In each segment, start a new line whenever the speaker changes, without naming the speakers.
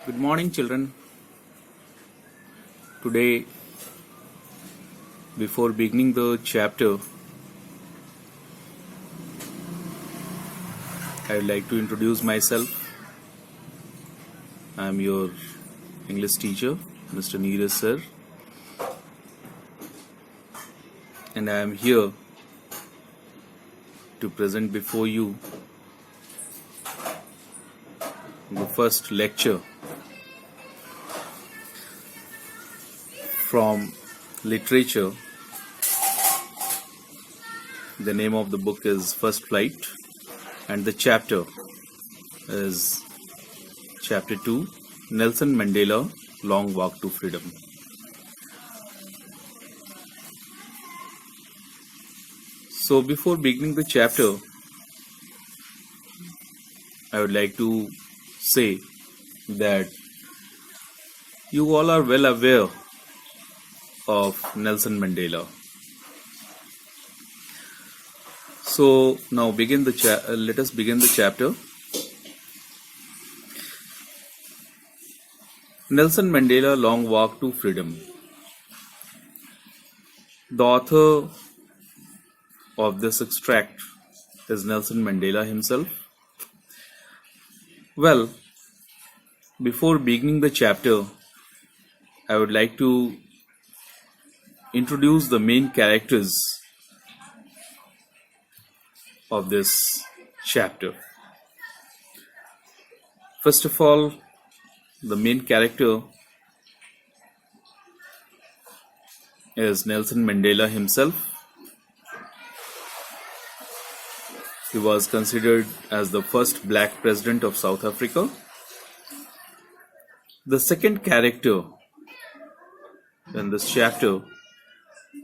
Good morning, children. Today, before beginning the chapter, I would like to introduce myself. I am your English teacher, Mr. Neeraj sir, and I am here to present before you the first lecture from literature. The name of the book is First Flight, and the chapter is Chapter 2, Nelson Mandela, Long Walk to Freedom. So before beginning the chapter, I would like to say that you all are well aware of Nelson Mandela. So now let us begin the chapter. Nelson Mandela, Long Walk to Freedom. The author of this extract is Nelson Mandela himself. Well, before beginning the chapter, I would like to introduce the main characters of this chapter. First of all, the main character is Nelson Mandela himself. He was considered as the first black president of South Africa. The second character in this chapter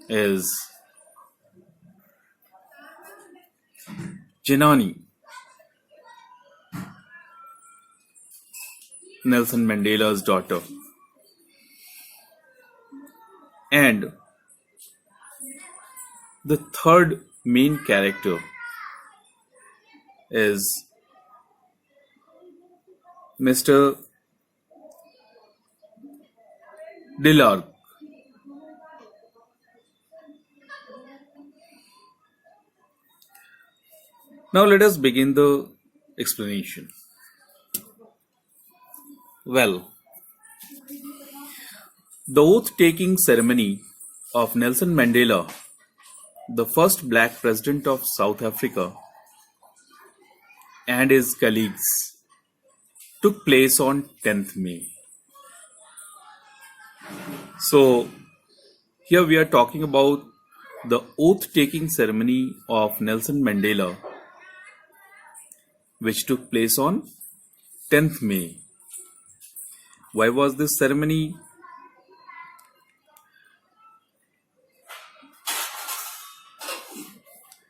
is Janani, Nelson Mandela's daughter. And the third main character is Mr. Dillard. Now let us begin the explanation. Well, the oath-taking ceremony of Nelson Mandela, the first black president of South Africa, and his colleagues took place on 10th May. So, here we are talking about the oath-taking ceremony of Nelson Mandela, which took place on 10th May. Why was this ceremony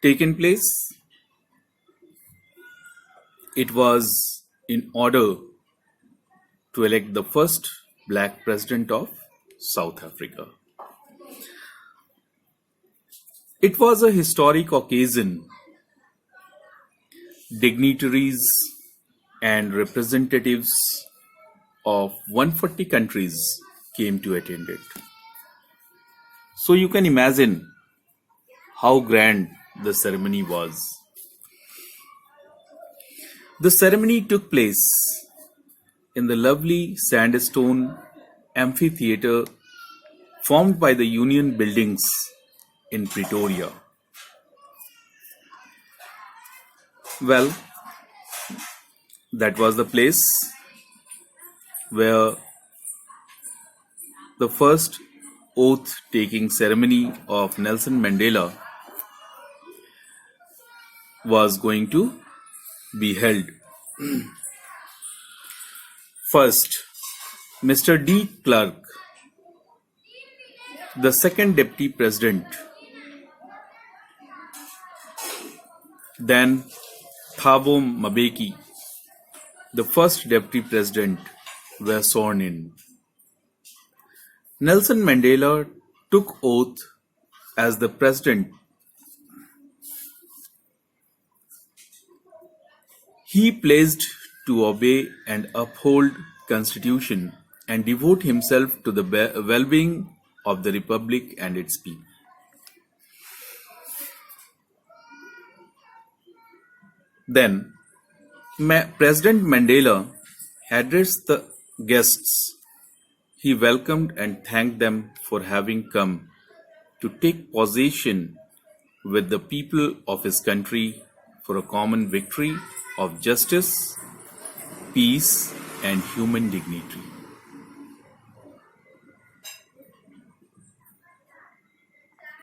taken place? It was in order to elect the first black president of South Africa. It was a historic occasion. Dignitaries and representatives of 140 countries came to attend it. So you can imagine how grand the ceremony was. The ceremony took place in the lovely sandstone amphitheatre formed by the Union Buildings in Pretoria. Well, that was the place where the first oath-taking ceremony of Nelson Mandela was going to be held. First, Mr. D. Clark, the second deputy president, then Thabo Mbeki, the first deputy president, were sworn in. Nelson Mandela took oath as the president. He pledged to obey and uphold constitution and devote himself to the well-being of the republic and its people. Then President Mandela addressed the guests. He welcomed and thanked them for having come to take possession with the people of his country for a common victory of justice, peace, and human dignity.